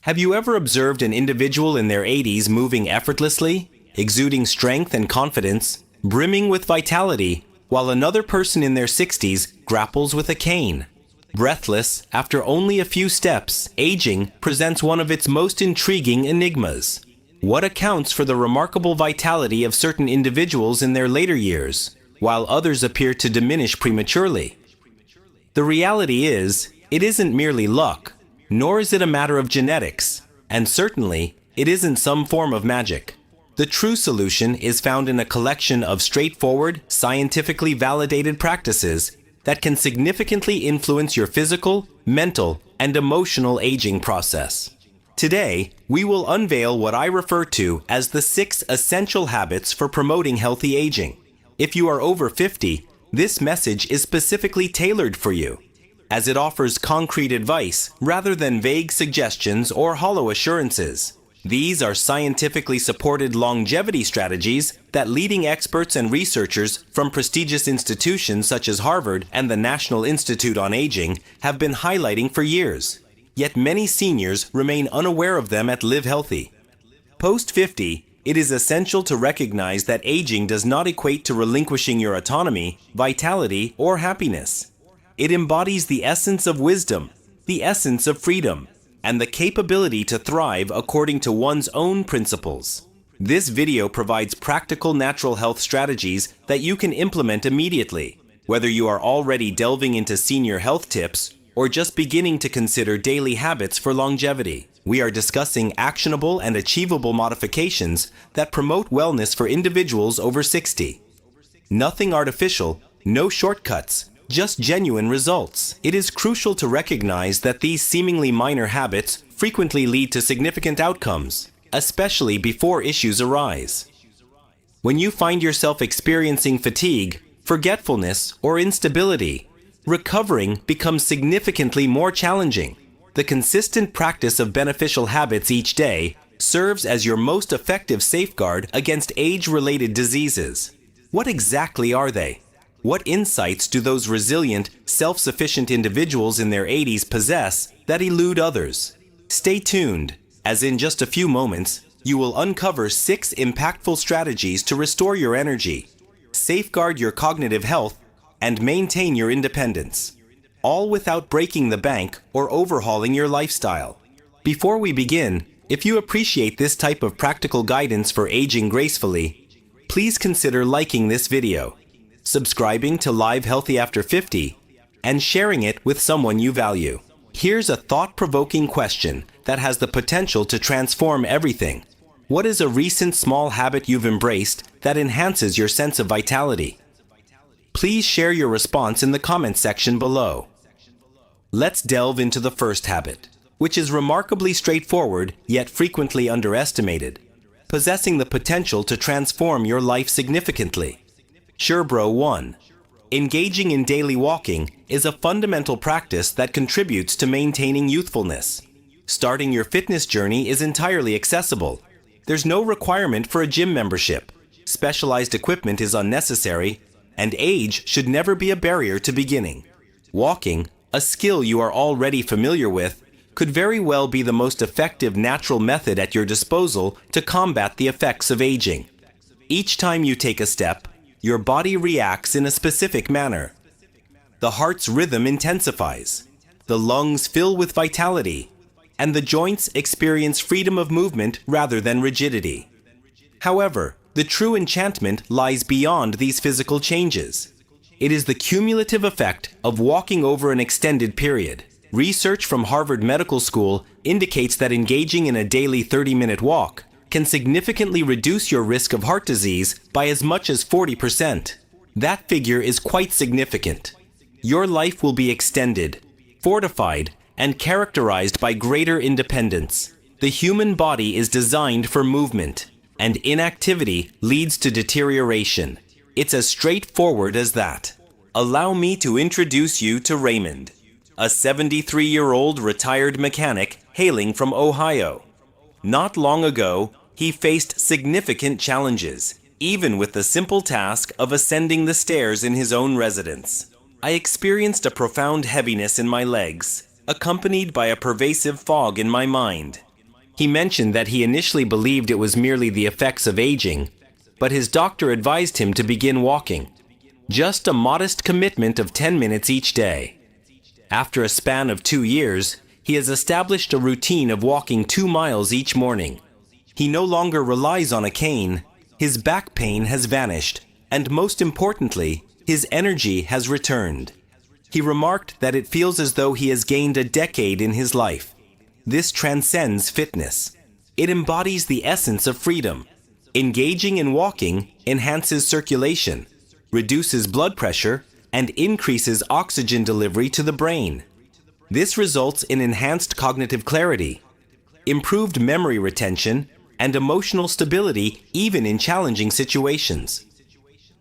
Have you ever observed an individual in their 80s moving effortlessly, exuding strength and confidence, brimming with vitality, while another person in their 60s grapples with a cane? Breathless, after only a few steps, aging presents one of its most intriguing enigmas. What accounts for the remarkable vitality of certain individuals in their later years, while others appear to diminish prematurely? The reality is, it isn't merely luck, nor is it a matter of genetics, and certainly, it isn't some form of magic. The true solution is found in a collection of straightforward, scientifically validated practices that can significantly influence your physical, mental, and emotional aging process. Today, we will unveil what I refer to as the 6 essential habits for promoting healthy aging. If you are over 50, this message is specifically tailored for you, as it offers concrete advice rather than vague suggestions or hollow assurances. These are scientifically supported longevity strategies that leading experts and researchers from prestigious institutions such as Harvard and the National Institute on Aging have been highlighting for years. Yet many seniors remain unaware of them at Live Healthy. Post-50, it is essential to recognize that aging does not equate to relinquishing your autonomy, vitality, or happiness. It embodies the essence of wisdom, the essence of freedom, and the capability to thrive according to one's own principles. This video provides practical natural health strategies that you can implement immediately, whether you are already delving into senior health tips or just beginning to consider daily habits for longevity. We are discussing actionable and achievable modifications that promote wellness for individuals over 60. Nothing artificial, no shortcuts, just genuine results. It is crucial to recognize that these seemingly minor habits frequently lead to significant outcomes, especially before issues arise. When you find yourself experiencing fatigue, forgetfulness, or instability, recovering becomes significantly more challenging. The consistent practice of beneficial habits each day serves as your most effective safeguard against age-related diseases. What exactly are they? What insights do those resilient, self-sufficient individuals in their 80s possess that elude others? Stay tuned, as in just a few moments, you will uncover 6 impactful strategies to restore your energy, safeguard your cognitive health, and maintain your independence, all without breaking the bank or overhauling your lifestyle. Before we begin, if you appreciate this type of practical guidance for aging gracefully, please consider liking this video, subscribing to Live Healthy After 50, and sharing it with someone you value. Here's a thought-provoking question that has the potential to transform everything. What is a recent small habit you've embraced that enhances your sense of vitality? Please share your response in the comment section below. Let's delve into the first habit, which is remarkably straightforward yet frequently underestimated, possessing the potential to transform your life significantly. Bro 1. Engaging in daily walking is a fundamental practice that contributes to maintaining youthfulness. Starting your fitness journey is entirely accessible. There's no requirement for a gym membership. Specialized equipment is unnecessary, and age should never be a barrier to beginning. Walking, a skill you are already familiar with, could very well be the most effective natural method at your disposal to combat the effects of aging. Each time you take a step, your body reacts in a specific manner. The heart's rhythm intensifies, the lungs fill with vitality, and the joints experience freedom of movement rather than rigidity. However, the true enchantment lies beyond these physical changes. It is the cumulative effect of walking over an extended period. Research from Harvard Medical School indicates that engaging in a daily 30-minute walk can significantly reduce your risk of heart disease by as much as 40%. That figure is quite significant. Your life will be extended, fortified, and characterized by greater independence. The human body is designed for movement, and inactivity leads to deterioration. It's as straightforward as that. Allow me to introduce you to Raymond, a 73-year-old retired mechanic hailing from Ohio. Not long ago, he faced significant challenges, even with the simple task of ascending the stairs in his own residence. I experienced a profound heaviness in my legs, accompanied by a pervasive fog in my mind. He mentioned that he initially believed it was merely the effects of aging, but his doctor advised him to begin walking. Just a modest commitment of 10 minutes each day. After a span of 2 years, he has established a routine of walking 2 miles each morning. He no longer relies on a cane, his back pain has vanished, and most importantly, his energy has returned. He remarked that it feels as though he has gained a decade in his life. This transcends fitness. It embodies the essence of freedom. Engaging in walking enhances circulation, reduces blood pressure, and increases oxygen delivery to the brain. This results in enhanced cognitive clarity, improved memory retention, and emotional stability even in challenging situations.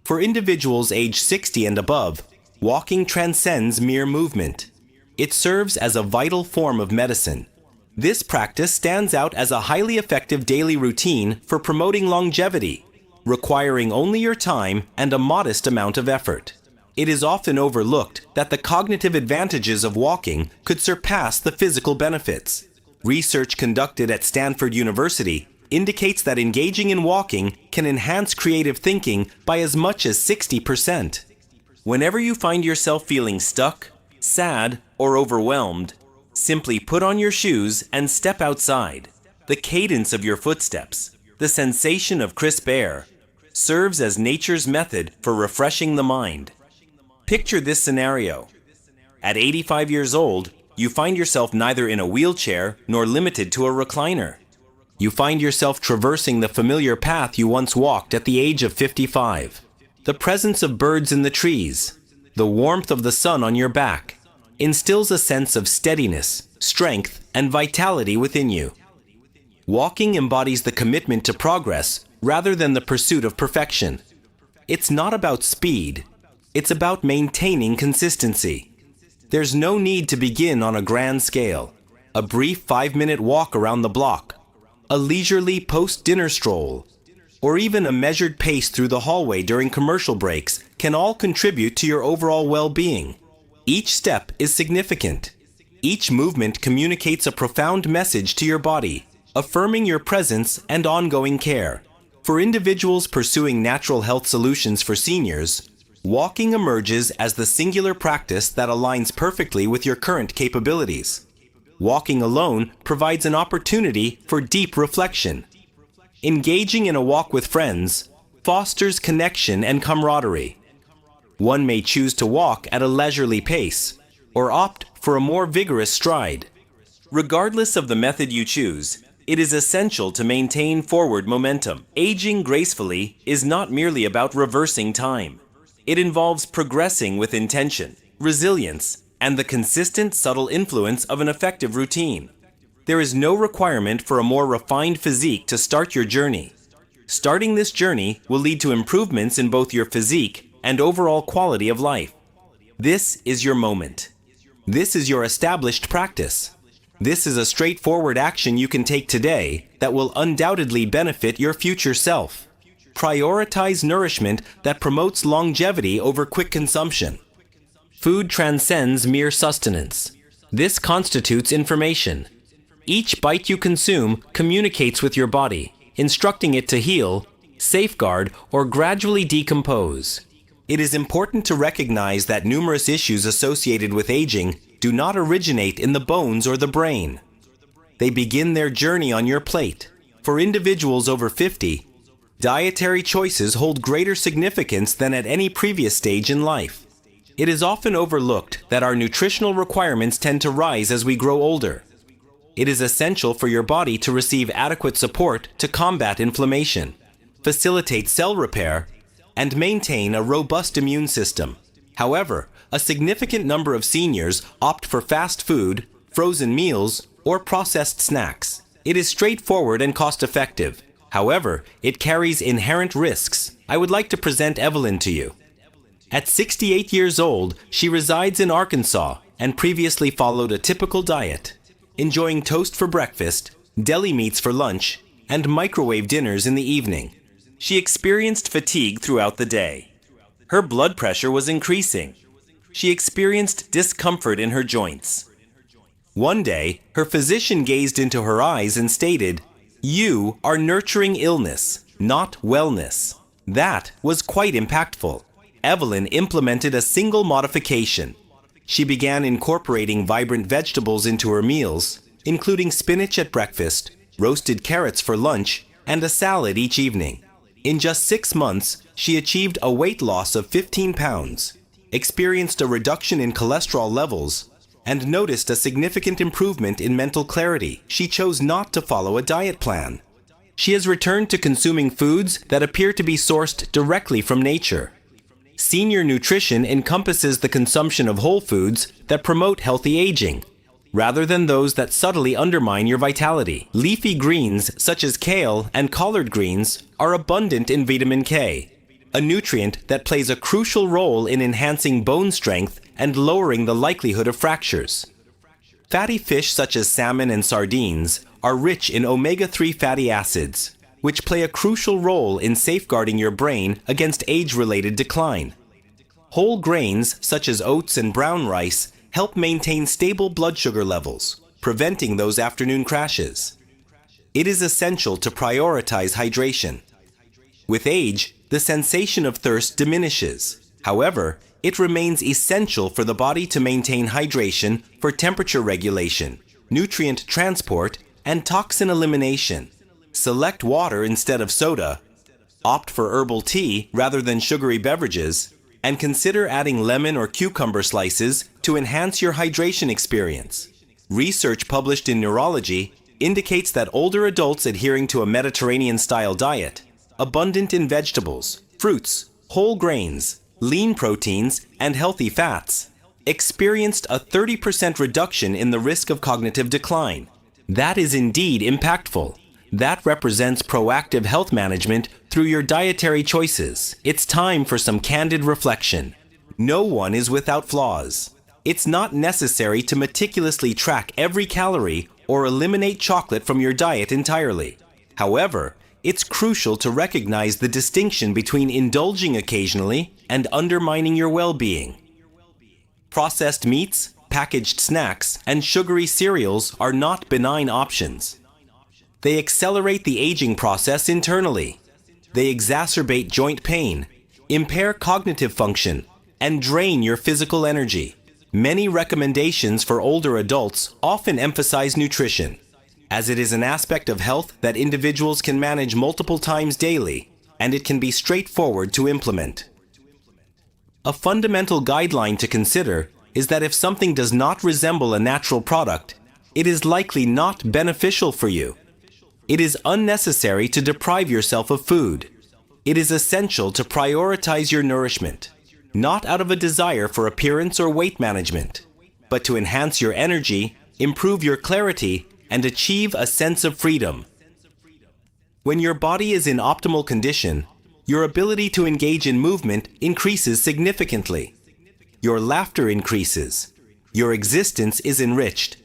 For individuals aged 60 and above, walking transcends mere movement. It serves as a vital form of medicine. This practice stands out as a highly effective daily routine for promoting longevity, requiring only your time and a modest amount of effort. It is often overlooked that the cognitive advantages of walking could surpass the physical benefits. Research conducted at Stanford University indicates that engaging in walking can enhance creative thinking by as much as 60%. Whenever you find yourself feeling stuck, sad, or overwhelmed, simply put on your shoes and step outside. The cadence of your footsteps, the sensation of crisp air, serves as nature's method for refreshing the mind. Picture this scenario. At 85 years old, you find yourself neither in a wheelchair nor limited to a recliner. You find yourself traversing the familiar path you once walked at the age of 55. The presence of birds in the trees, the warmth of the sun on your back, instills a sense of steadiness, strength, and vitality within you. Walking embodies the commitment to progress rather than the pursuit of perfection. It's not about speed. It's about maintaining consistency. There's no need to begin on a grand scale. A brief 5-minute walk around the block, a leisurely post-dinner stroll, or even a measured pace through the hallway during commercial breaks can all contribute to your overall well-being. Each step is significant. Each movement communicates a profound message to your body, affirming your presence and ongoing care. For individuals pursuing natural health solutions for seniors, walking emerges as the singular practice that aligns perfectly with your current capabilities. Walking alone provides an opportunity for deep reflection. Engaging in a walk with friends fosters connection and camaraderie. One may choose to walk at a leisurely pace or opt for a more vigorous stride. Regardless of the method you choose, it is essential to maintain forward momentum. Aging gracefully is not merely about reversing time. It involves progressing with intention, resilience, and the consistent, subtle influence of an effective routine. There is no requirement for a more refined physique to start your journey. Starting this journey will lead to improvements in both your physique and overall quality of life. This is your moment. This is your established practice. This is a straightforward action you can take today that will undoubtedly benefit your future self. Prioritize nourishment that promotes longevity over quick consumption. Food transcends mere sustenance. This constitutes information. Each bite you consume communicates with your body, instructing it to heal, safeguard, or gradually decompose. It is important to recognize that numerous issues associated with aging do not originate in the bones or the brain. They begin their journey on your plate. For individuals over 50, dietary choices hold greater significance than at any previous stage in life. It is often overlooked that our nutritional requirements tend to rise as we grow older. It is essential for your body to receive adequate support to combat inflammation, facilitate cell repair, and maintain a robust immune system. However, a significant number of seniors opt for fast food, frozen meals, or processed snacks. It is straightforward and cost-effective. However, it carries inherent risks. I would like to present Evelyn to you. At 68 years old, she resides in Arkansas and previously followed a typical diet, enjoying toast for breakfast, deli meats for lunch, and microwave dinners in the evening. She experienced fatigue throughout the day. Her blood pressure was increasing. She experienced discomfort in her joints. One day, her physician gazed into her eyes and stated, "You are nurturing illness, not wellness." That was quite impactful. Evelyn implemented a single modification. She began incorporating vibrant vegetables into her meals, including spinach at breakfast, roasted carrots for lunch, and a salad each evening. In just 6 months, she achieved a weight loss of 15 pounds, experienced a reduction in cholesterol levels, and noticed a significant improvement in mental clarity. She chose not to follow a diet plan. She has returned to consuming foods that appear to be sourced directly from nature. Senior nutrition encompasses the consumption of whole foods that promote healthy aging, rather than those that subtly undermine your vitality. Leafy greens such as kale and collard greens are abundant in vitamin K, a nutrient that plays a crucial role in enhancing bone strength and lowering the likelihood of fractures. Fatty fish such as salmon and sardines are rich in omega-3 fatty acids, which play a crucial role in safeguarding your brain against age-related decline. Whole grains such as oats and brown rice help maintain stable blood sugar levels, preventing those afternoon crashes. It is essential to prioritize hydration. With age, the sensation of thirst diminishes. However, it remains essential for the body to maintain hydration for temperature regulation, nutrient transport, and toxin elimination. Select water instead of soda, opt for herbal tea rather than sugary beverages, and consider adding lemon or cucumber slices to enhance your hydration experience. Research published in Neurology indicates that older adults adhering to a Mediterranean-style diet, abundant in vegetables, fruits, whole grains, lean proteins, and healthy fats, experienced a 30% reduction in the risk of cognitive decline. That is indeed impactful. That represents proactive health management through your dietary choices. It's time for some candid reflection. No one is without flaws. It's not necessary to meticulously track every calorie or eliminate chocolate from your diet entirely. However, it's crucial to recognize the distinction between indulging occasionally and undermining your well-being. Processed meats, packaged snacks, and sugary cereals are not benign options. They accelerate the aging process internally. They exacerbate joint pain, impair cognitive function, and drain your physical energy. Many recommendations for older adults often emphasize nutrition, as it is an aspect of health that individuals can manage multiple times daily, and it can be straightforward to implement. A fundamental guideline to consider is that if something does not resemble a natural product, it is likely not beneficial for you. It is unnecessary to deprive yourself of food. It is essential to prioritize your nourishment, not out of a desire for appearance or weight management, but to enhance your energy, improve your clarity, and achieve a sense of freedom. When your body is in optimal condition, your ability to engage in movement increases significantly. Your laughter increases. Your existence is enriched.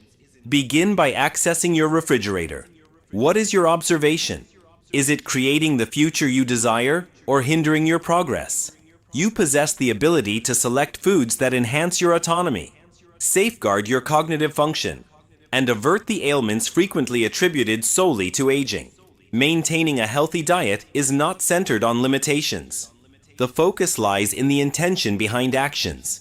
Begin by accessing your refrigerator. What is your observation? Is it creating the future you desire or hindering your progress? You possess the ability to select foods that enhance your autonomy, safeguard your cognitive function, and avert the ailments frequently attributed solely to aging. Maintaining a healthy diet is not centered on limitations. The focus lies in the intention behind actions.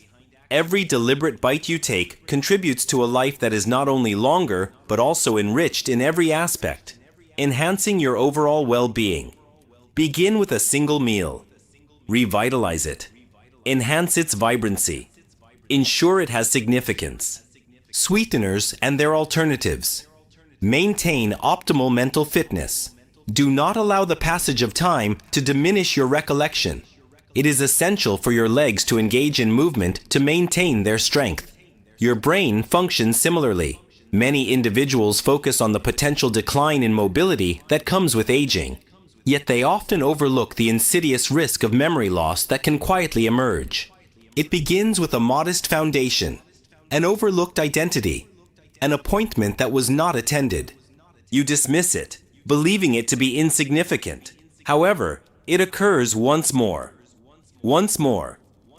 Every deliberate bite you take contributes to a life that is not only longer, but also enriched in every aspect, enhancing your overall well-being. Begin with a single meal. Revitalize it. Enhance its vibrancy. Ensure it has significance. Sweeteners and their alternatives. Maintain optimal mental fitness. Do not allow the passage of time to diminish your recollection. It is essential for your legs to engage in movement to maintain their strength. Your brain functions similarly. Many individuals focus on the potential decline in mobility that comes with aging, yet they often overlook the insidious risk of memory loss that can quietly emerge. It begins with a modest foundation, an overlooked identity, an appointment that was not attended. You dismiss it, believing it to be insignificant. However, it occurs once more. Once more.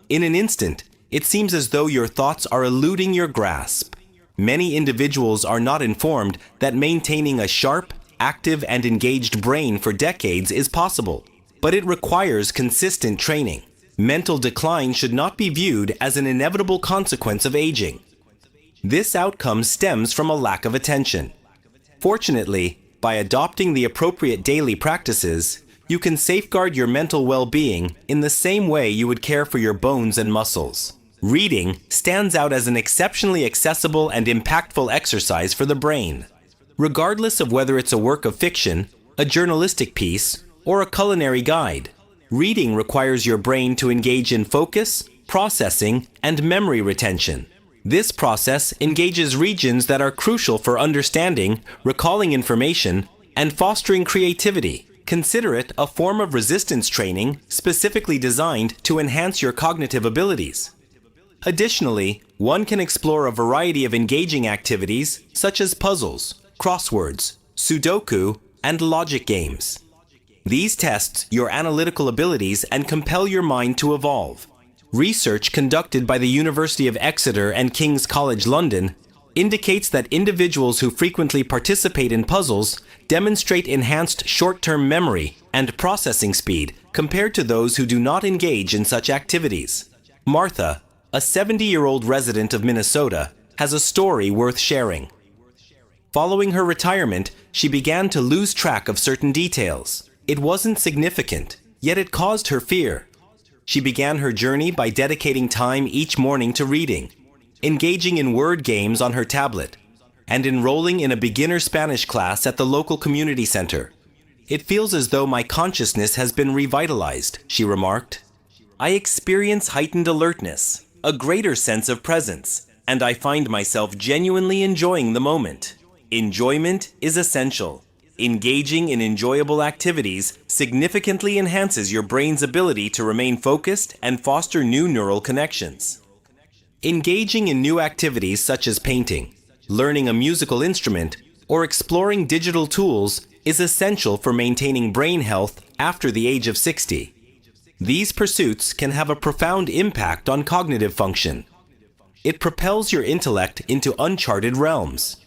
In an instant, it seems as though your thoughts are eluding your grasp. Many individuals are not informed that maintaining a sharp, active, and engaged brain for decades is possible, but it requires consistent training. Mental decline should not be viewed as an inevitable consequence of aging. This outcome stems from a lack of attention. Fortunately, by adopting the appropriate daily practices, you can safeguard your mental well-being in the same way you would care for your bones and muscles. Reading stands out as an exceptionally accessible and impactful exercise for the brain. Regardless of whether it's a work of fiction, a journalistic piece, or a culinary guide, reading requires your brain to engage in focus, processing, and memory retention. This process engages regions that are crucial for understanding, recalling information, and fostering creativity. Consider it a form of resistance training specifically designed to enhance your cognitive abilities. Additionally, one can explore a variety of engaging activities such as puzzles, crosswords, Sudoku, and logic games. These test your analytical abilities and compel your mind to evolve. Research conducted by the University of Exeter and King's College London indicates that individuals who frequently participate in puzzles demonstrate enhanced short-term memory and processing speed compared to those who do not engage in such activities. Martha, a 70-year-old resident of Minnesota, has a story worth sharing. Following her retirement, she began to lose track of certain details. It wasn't significant, yet it caused her fear. She began her journey by dedicating time each morning to reading, engaging in word games on her tablet, and enrolling in a beginner Spanish class at the local community center. "It feels as though my consciousness has been revitalized," she remarked. "I experience heightened alertness, a greater sense of presence, and I find myself genuinely enjoying the moment." Enjoyment is essential. Engaging in enjoyable activities significantly enhances your brain's ability to remain focused and foster new neural connections. Engaging in new activities such as painting, learning a musical instrument, or exploring digital tools is essential for maintaining brain health after the age of 60. These pursuits can have a profound impact on cognitive function. It propels your intellect into uncharted realms.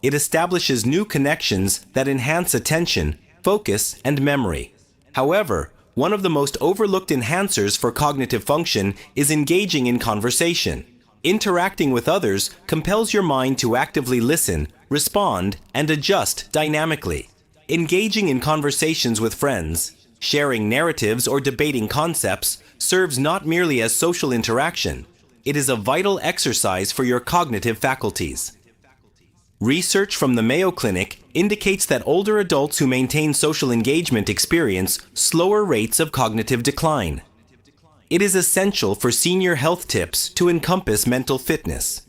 It establishes new connections that enhance attention, focus, and memory. However, one of the most overlooked enhancers for cognitive function is engaging in conversation. Interacting with others compels your mind to actively listen, respond, and adjust dynamically. Engaging in conversations with friends, sharing narratives, or debating concepts serves not merely as social interaction. It is a vital exercise for your cognitive faculties. Research from the Mayo Clinic indicates that older adults who maintain social engagement experience slower rates of cognitive decline. It is essential for senior health tips to encompass mental fitness.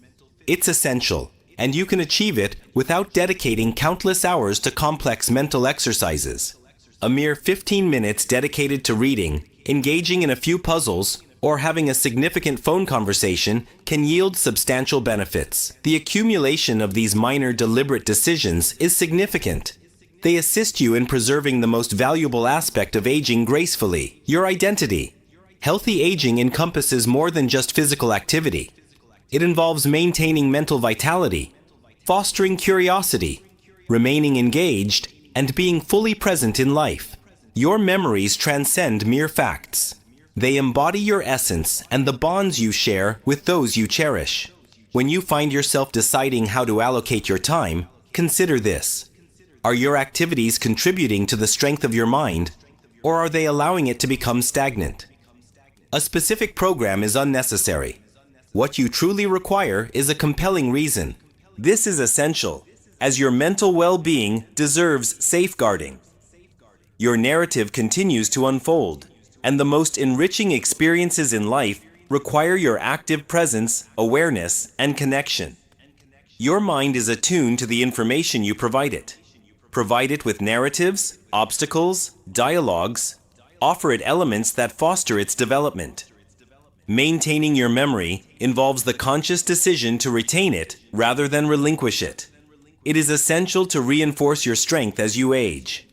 It's essential, and you can achieve it without dedicating countless hours to complex mental exercises. A mere 15 minutes dedicated to reading, engaging in a few puzzles, or having a significant phone conversation can yield substantial benefits. The accumulation of these minor deliberate decisions is significant. They assist you in preserving the most valuable aspect of aging gracefully, your identity. Healthy aging encompasses more than just physical activity. It involves maintaining mental vitality, fostering curiosity, remaining engaged, and being fully present in life. Your memories transcend mere facts. They embody your essence and the bonds you share with those you cherish. When you find yourself deciding how to allocate your time, consider this. Are your activities contributing to the strength of your mind, or are they allowing it to become stagnant? A specific program is unnecessary. What you truly require is a compelling reason. This is essential, as your mental well-being deserves safeguarding. Your narrative continues to unfold, and the most enriching experiences in life require your active presence, awareness, and connection. Your mind is attuned to the information you provide it. Provide it with narratives, obstacles, dialogues. Offer it elements that foster its development. Maintaining your memory involves the conscious decision to retain it rather than relinquish it. It is essential to reinforce your strength as you age.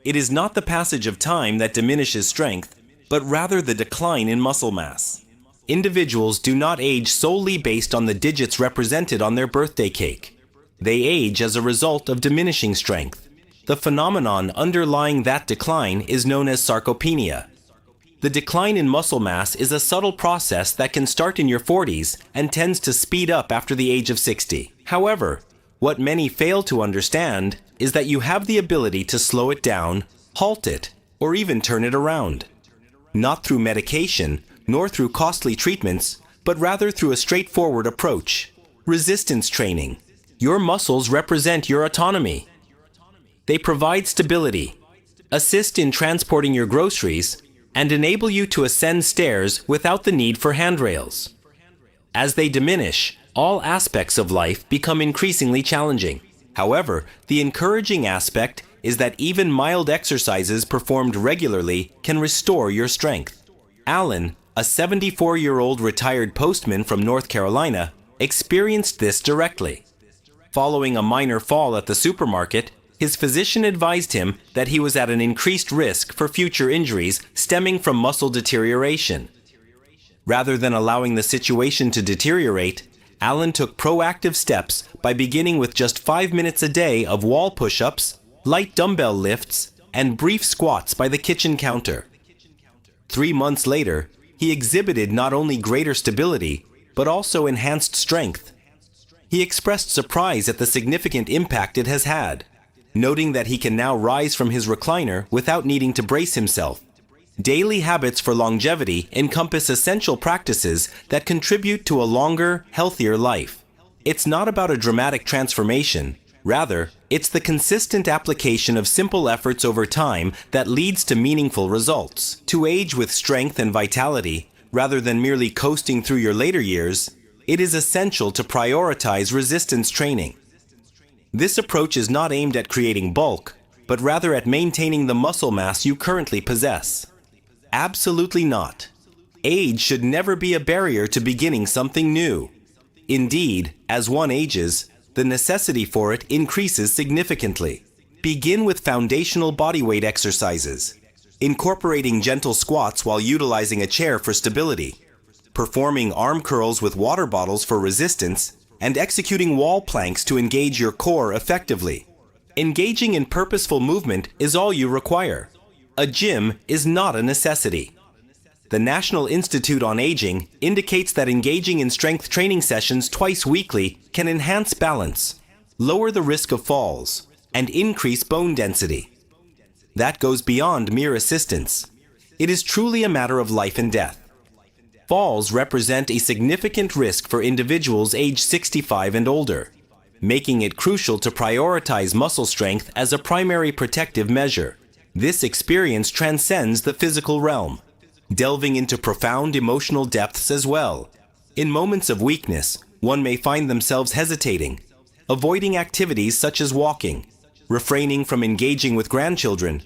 It is not the passage of time that diminishes strength, but rather the decline in muscle mass. Individuals do not age solely based on the digits represented on their birthday cake. They age as a result of diminishing strength. The phenomenon underlying that decline is known as sarcopenia. The decline in muscle mass is a subtle process that can start in your 40s and tends to speed up after the age of 60. However, what many fail to understand is that you have the ability to slow it down, halt it, or even turn it around. Not through medication, nor through costly treatments, but rather through a straightforward approach. Resistance training. Your muscles represent your autonomy. They provide stability, assist in transporting your groceries, and enable you to ascend stairs without the need for handrails. As they diminish, all aspects of life become increasingly challenging. However, the encouraging aspect is that even mild exercises performed regularly can restore your strength. Alan, a 74-year-old retired postman from North Carolina, experienced this directly. Following a minor fall at the supermarket, his physician advised him that he was at an increased risk for future injuries stemming from muscle deterioration. Rather than allowing the situation to deteriorate, Alan took proactive steps by beginning with just 5 minutes a day of wall push-ups, light dumbbell lifts, and brief squats by the kitchen counter. 3 months later, he exhibited not only greater stability, but also enhanced strength. He expressed surprise at the significant impact it has had, noting that he can now rise from his recliner without needing to brace himself. Daily habits for longevity encompass essential practices that contribute to a longer, healthier life. It's not about a dramatic transformation. Rather, it's the consistent application of simple efforts over time that leads to meaningful results. To age with strength and vitality, rather than merely coasting through your later years, it is essential to prioritize resistance training. This approach is not aimed at creating bulk, but rather at maintaining the muscle mass you currently possess. Absolutely not. Age should never be a barrier to beginning something new. Indeed, as one ages, the necessity for it increases significantly. Begin with foundational bodyweight exercises, incorporating gentle squats while utilizing a chair for stability, performing arm curls with water bottles for resistance, and executing wall planks to engage your core effectively. Engaging in purposeful movement is all you require. A gym is not a necessity. The National Institute on Aging indicates that engaging in strength training sessions twice weekly can enhance balance, lower the risk of falls, and increase bone density. That goes beyond mere assistance. It is truly a matter of life and death. Falls represent a significant risk for individuals aged 65 and older, making it crucial to prioritize muscle strength as a primary protective measure. This experience transcends the physical realm, delving into profound emotional depths as well. In moments of weakness, one may find themselves hesitating, avoiding activities such as walking, refraining from engaging with grandchildren,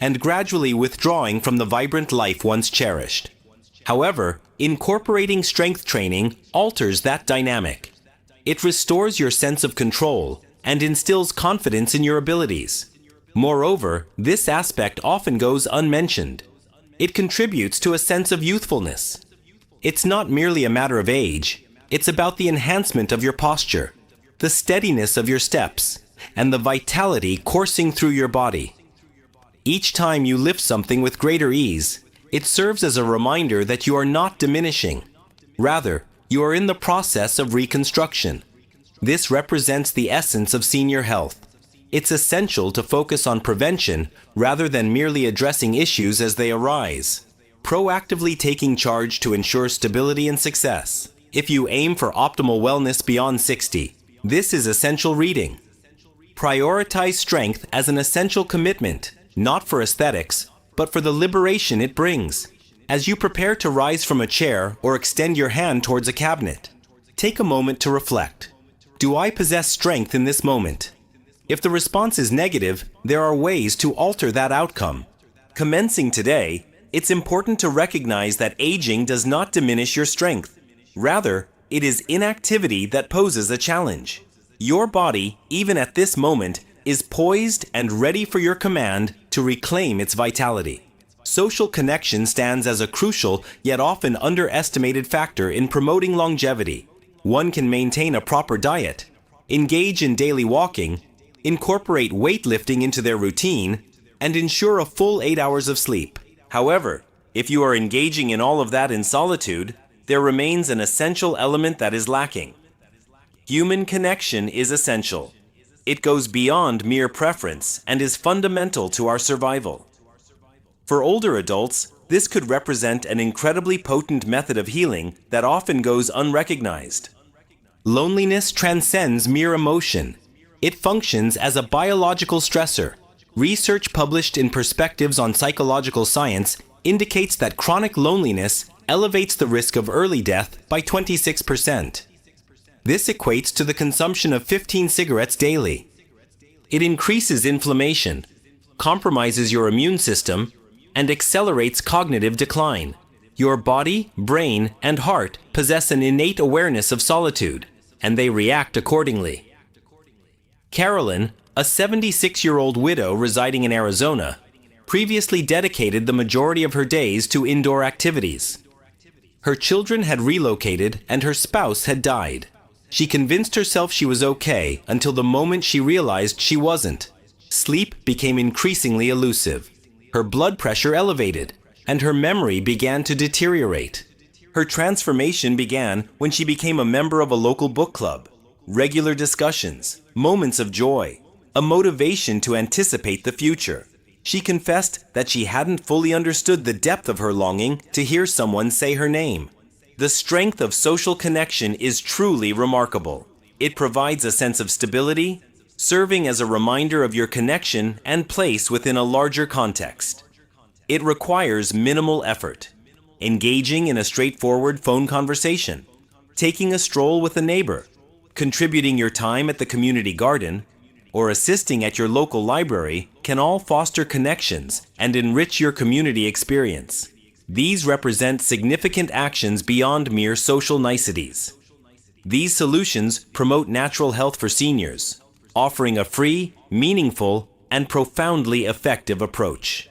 and gradually withdrawing from the vibrant life once cherished. However, incorporating strength training alters that dynamic. It restores your sense of control and instills confidence in your abilities. Moreover, this aspect often goes unmentioned. It contributes to a sense of youthfulness. It's not merely a matter of age, it's about the enhancement of your posture, the steadiness of your steps, and the vitality coursing through your body. Each time you lift something with greater ease, it serves as a reminder that you are not diminishing. Rather, you are in the process of reconstruction. This represents the essence of senior health. It's essential to focus on prevention rather than merely addressing issues as they arise, proactively taking charge to ensure stability and success. If you aim for optimal wellness beyond 60, this is essential reading. Prioritize strength as an essential commitment, not for aesthetics, but for the liberation it brings. As you prepare to rise from a chair or extend your hand towards a cabinet, take a moment to reflect. Do I possess strength in this moment? If the response is negative, there are ways to alter that outcome. Commencing today, it's important to recognize that aging does not diminish your strength. Rather, it is inactivity that poses a challenge. Your body, even at this moment, is poised and ready for your command to reclaim its vitality. Social connection stands as a crucial yet often underestimated factor in promoting longevity. One can maintain a proper diet, engage in daily walking, incorporate weightlifting into their routine, and ensure a full 8 hours of sleep. However, if you are engaging in all of that in solitude, there remains an essential element that is lacking. Human connection is essential. It goes beyond mere preference and is fundamental to our survival. For older adults, this could represent an incredibly potent method of healing that often goes unrecognized. Loneliness transcends mere emotion. It functions as a biological stressor. Research published in Perspectives on Psychological Science indicates that chronic loneliness elevates the risk of early death by 26%. This equates to the consumption of 15 cigarettes daily. It increases inflammation, compromises your immune system, and accelerates cognitive decline. Your body, brain, and heart possess an innate awareness of solitude, and they react accordingly. Carolyn, a 76-year-old widow residing in Arizona, previously dedicated the majority of her days to indoor activities. Her children had relocated and her spouse had died. She convinced herself she was okay until the moment she realized she wasn't. Sleep became increasingly elusive. Her blood pressure elevated, and her memory began to deteriorate. Her transformation began when she became a member of a local book club. Regular discussions, moments of joy, a motivation to anticipate the future. She confessed that she hadn't fully understood the depth of her longing to hear someone say her name. The strength of social connection is truly remarkable. It provides a sense of stability, serving as a reminder of your connection and place within a larger context. It requires minimal effort. Engaging in a straightforward phone conversation, taking a stroll with a neighbor, contributing your time at the community garden, or assisting at your local library can all foster connections and enrich your community experience. These represent significant actions beyond mere social niceties. These solutions promote natural health for seniors, offering a free, meaningful, and profoundly effective approach.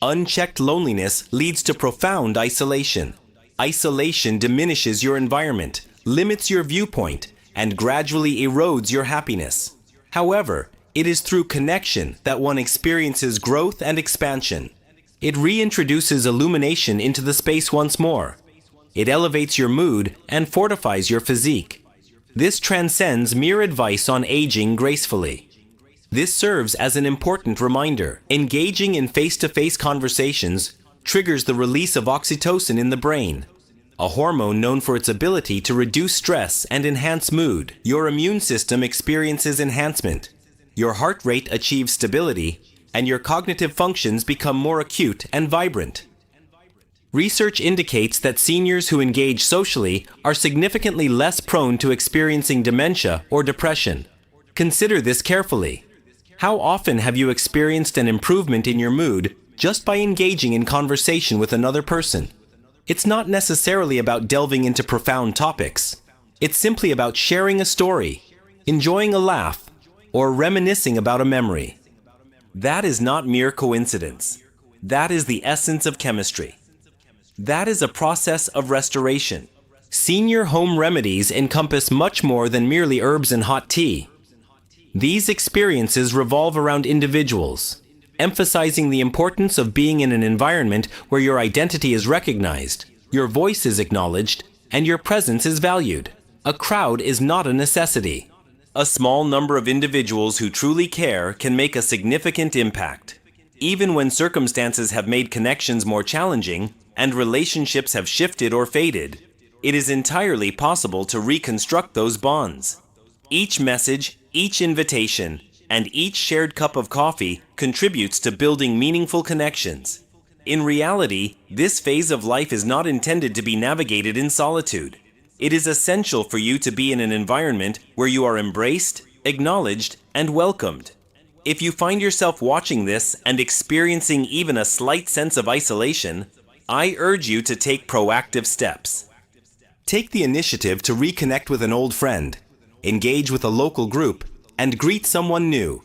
Unchecked loneliness leads to profound isolation. Isolation diminishes your environment, limits your viewpoint, and gradually erodes your happiness. However, it is through connection that one experiences growth and expansion. It reintroduces illumination into the space once more. It elevates your mood and fortifies your physique. This transcends mere advice on aging gracefully. This serves as an important reminder. Engaging in face-to-face conversations triggers the release of oxytocin in the brain, a hormone known for its ability to reduce stress and enhance mood. Your immune system experiences enhancement. Your heart rate achieves stability, and your cognitive functions become more acute and vibrant. Research indicates that seniors who engage socially are significantly less prone to experiencing dementia or depression. Consider this carefully. How often have you experienced an improvement in your mood just by engaging in conversation with another person? It's not necessarily about delving into profound topics. It's simply about sharing a story, enjoying a laugh, or reminiscing about a memory. That is not mere coincidence. That is the essence of chemistry. That is a process of restoration. Senior home remedies encompass much more than merely herbs and hot tea. These experiences revolve around individuals, emphasizing the importance of being in an environment where your identity is recognized, your voice is acknowledged, and your presence is valued. A crowd is not a necessity. A small number of individuals who truly care can make a significant impact. Even when circumstances have made connections more challenging and relationships have shifted or faded, it is entirely possible to reconstruct those bonds. Each message, each invitation, and each shared cup of coffee contributes to building meaningful connections. In reality, this phase of life is not intended to be navigated in solitude. It is essential for you to be in an environment where you are embraced, acknowledged, and welcomed. If you find yourself watching this and experiencing even a slight sense of isolation, I urge you to take proactive steps. Take the initiative to reconnect with an old friend, engage with a local group, and greet someone new.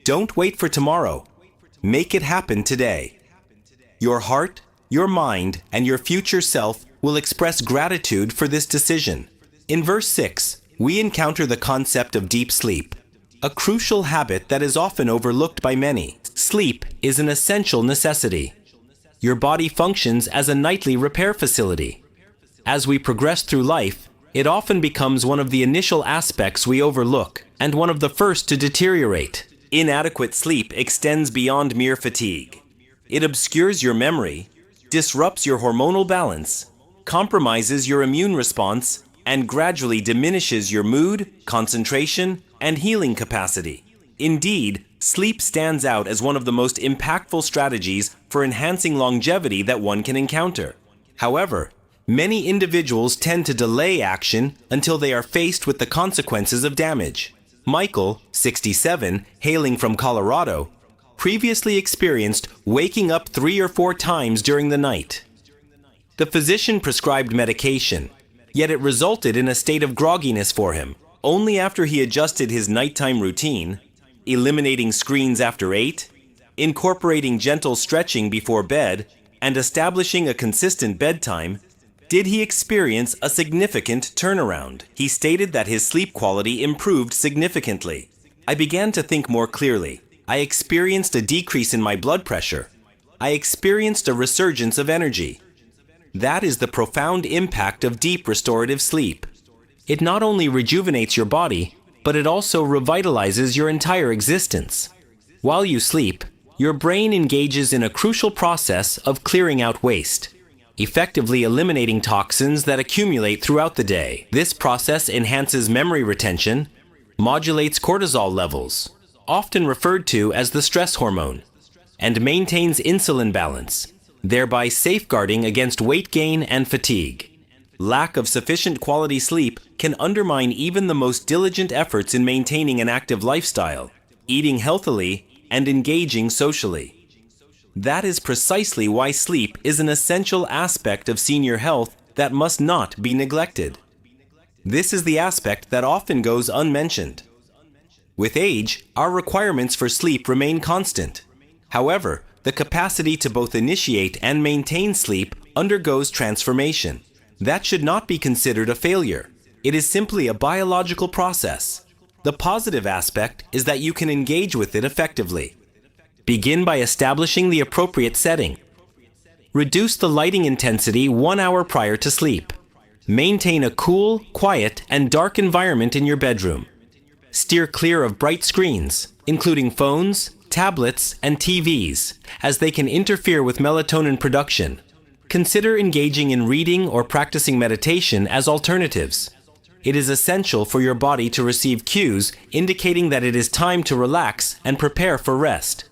Don't wait for tomorrow. Make it happen today. Your heart, your mind, and your future self will express gratitude for this decision. In verse 6, we encounter the concept of deep sleep, a crucial habit that is often overlooked by many. Sleep is an essential necessity. Your body functions as a nightly repair facility. As we progress through life, it often becomes one of the initial aspects we overlook and one of the first to deteriorate. Inadequate sleep extends beyond mere fatigue. It obscures your memory, disrupts your hormonal balance, compromises your immune response, and gradually diminishes your mood, concentration, and healing capacity. Indeed, sleep stands out as one of the most impactful strategies for enhancing longevity that one can encounter. However, many individuals tend to delay action until they are faced with the consequences of damage. Michael, 67, hailing from Colorado, previously experienced waking up 3 or 4 times during the night. The physician prescribed medication, yet it resulted in a state of grogginess for him. Only after he adjusted his nighttime routine, eliminating screens after 8, incorporating gentle stretching before bed, and establishing a consistent bedtime, did he experience a significant turnaround. He stated that his sleep quality improved significantly. I began to think more clearly. I experienced a decrease in my blood pressure. I experienced a resurgence of energy. That is the profound impact of deep restorative sleep. It not only rejuvenates your body, but it also revitalizes your entire existence. While you sleep, your brain engages in a crucial process of clearing out waste, effectively eliminating toxins that accumulate throughout the day. This process enhances memory retention, modulates cortisol levels, often referred to as the stress hormone, and maintains insulin balance, thereby safeguarding against weight gain and fatigue. Lack of sufficient quality sleep can undermine even the most diligent efforts in maintaining an active lifestyle, eating healthily, and engaging socially. That is precisely why sleep is an essential aspect of senior health that must not be neglected. This is the aspect that often goes unmentioned. With age, our requirements for sleep remain constant. However, the capacity to both initiate and maintain sleep undergoes transformation. That should not be considered a failure. It is simply a biological process. The positive aspect is that you can engage with it effectively. Begin by establishing the appropriate setting. Reduce the lighting intensity 1 hour prior to sleep. Maintain a cool, quiet, and dark environment in your bedroom. Steer clear of bright screens, including phones, tablets, and TVs, as they can interfere with melatonin production. Consider engaging in reading or practicing meditation as alternatives. It is essential for your body to receive cues indicating that it is time to relax and prepare for rest.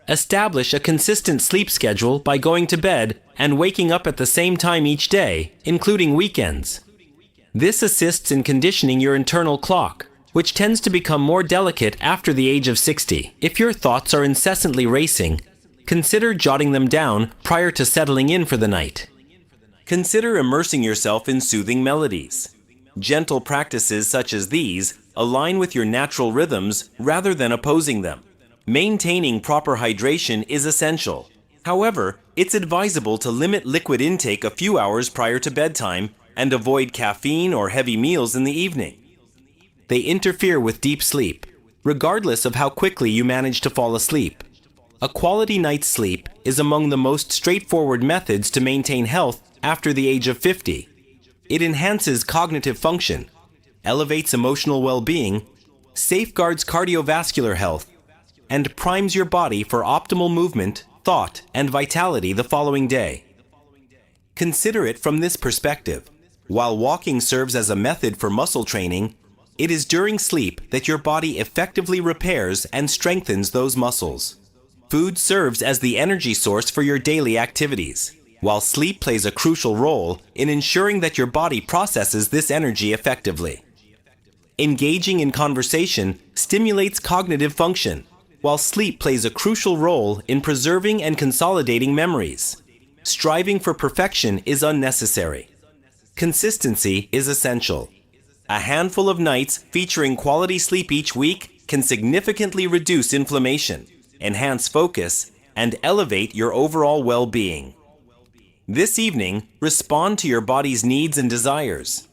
Establish a consistent sleep schedule by going to bed and waking up at the same time each day, including weekends. This assists in conditioning your internal clock, which tends to become more delicate after the age of 60. If your thoughts are incessantly racing, consider jotting them down prior to settling in for the night. Consider immersing yourself in soothing melodies. Gentle practices such as these align with your natural rhythms rather than opposing them. Maintaining proper hydration is essential. However, it's advisable to limit liquid intake a few hours prior to bedtime and avoid caffeine or heavy meals in the evening. They interfere with deep sleep, regardless of how quickly you manage to fall asleep. A quality night's sleep is among the most straightforward methods to maintain health after the age of 50. It enhances cognitive function, elevates emotional well-being, safeguards cardiovascular health, and primes your body for optimal movement, thought, and vitality the following day. Consider it from this perspective. While walking serves as a method for muscle training, it is during sleep that your body effectively repairs and strengthens those muscles. Food serves as the energy source for your daily activities, while sleep plays a crucial role in ensuring that your body processes this energy effectively. Engaging in conversation stimulates cognitive function, while sleep plays a crucial role in preserving and consolidating memories. Striving for perfection is unnecessary. Consistency is essential. A handful of nights featuring quality sleep each week can significantly reduce inflammation, enhance focus, and elevate your overall well-being. This evening, respond to your body's needs and desires.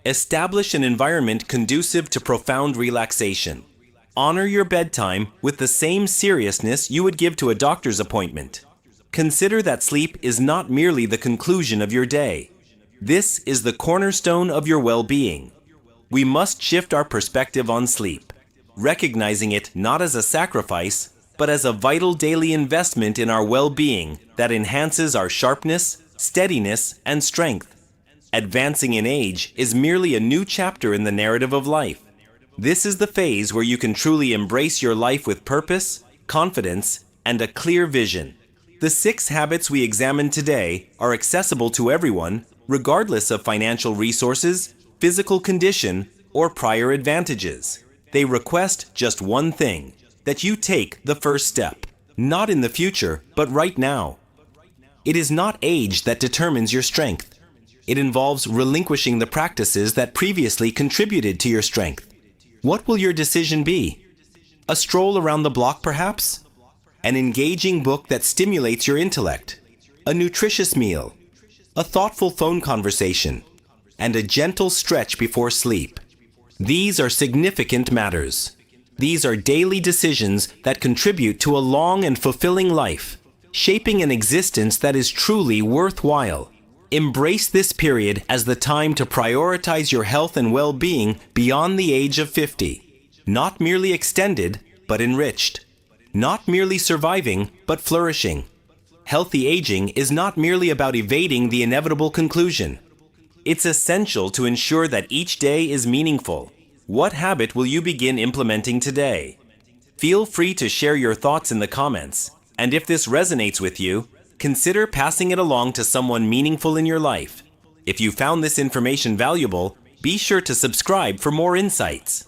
Establish an environment conducive to profound relaxation. Honor your bedtime with the same seriousness you would give to a doctor's appointment. Consider that sleep is not merely the conclusion of your day. This is the cornerstone of your well-being. We must shift our perspective on sleep, recognizing it not as a sacrifice, but as a vital daily investment in our well-being that enhances our sharpness, steadiness, and strength. Advancing in age is merely a new chapter in the narrative of life. This is the phase where you can truly embrace your life with purpose, confidence, and a clear vision. The 6 habits we examine today are accessible to everyone, regardless of financial resources, physical condition, or prior advantages. They request just one thing, that you take the first step, not in the future, but right now. It is not age that determines your strength. It involves relinquishing the practices that previously contributed to your strength. What will your decision be? A stroll around the block, perhaps? An engaging book that stimulates your intellect? A nutritious meal? A thoughtful phone conversation? And a gentle stretch before sleep? These are significant matters. These are daily decisions that contribute to a long and fulfilling life, shaping an existence that is truly worthwhile. Embrace this period as the time to prioritize your health and well-being beyond the age of 50. Not merely extended, but enriched. Not merely surviving, but flourishing. Healthy aging is not merely about evading the inevitable conclusion. It's essential to ensure that each day is meaningful. What habit will you begin implementing today? Feel free to share your thoughts in the comments, and if this resonates with you, consider passing it along to someone meaningful in your life. If you found this information valuable, be sure to subscribe for more insights.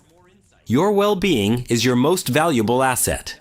Your well-being is your most valuable asset.